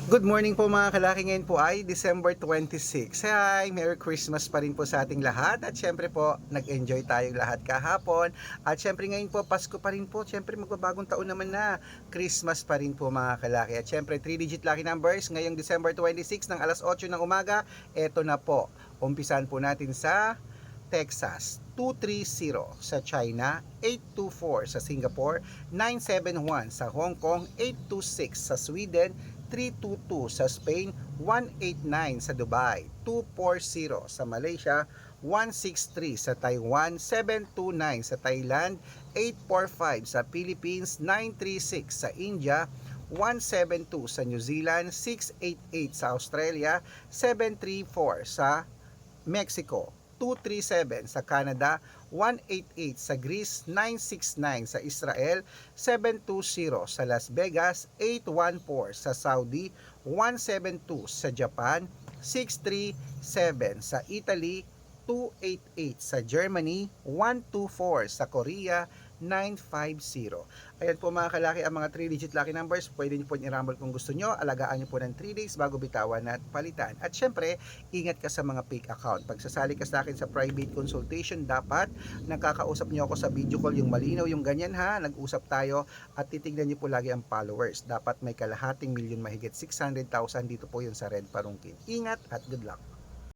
Good morning po mga kalaki, ngayon po ay December 26. Hi! Merry Christmas pa rin po sa ating lahat at syempre po nag-enjoy tayong lahat kahapon at syempre ngayon po Pasko pa rin po, syempre magbabagong taon naman na, Christmas pa rin po mga kalaki at syempre 3-digit lucky numbers ngayong December 26 ng alas 8 ng umaga. Eto na po, umpisan po natin sa Texas 230, sa China 824, sa Singapore 971, sa Hong Kong 826, sa Sweden 322, sa Spain 189, sa Dubai 240, sa Malaysia 163, sa Taiwan 729, sa Thailand 845, sa Philippines 936, sa India 172, sa New Zealand 688, sa Australia 734, sa Mexico 237, sa Canada 188, sa Greece 969, sa Israel 720, sa Las Vegas 814, sa Saudi 172, sa Japan 637, sa Italy 288, sa Germany 124, sa Korea 950. Ayan po mga kalaki ang mga 3-digit lucky numbers. Pwede nyo po i-rumble kung gusto nyo. Alagaan nyo po ng 3 days bago bitawan at palitan. At syempre, ingat ka sa mga fake account. Pag sasali ka sa akin sa private consultation, dapat nakakausap nyo ako sa video call, yung malinaw, yung ganyan ha. Nag-usap tayo at titignan nyo po lagi ang followers. Dapat may kalahating milyon, mahigit 600,000. Dito po yun sa Red Parungkin. Ingat at good luck.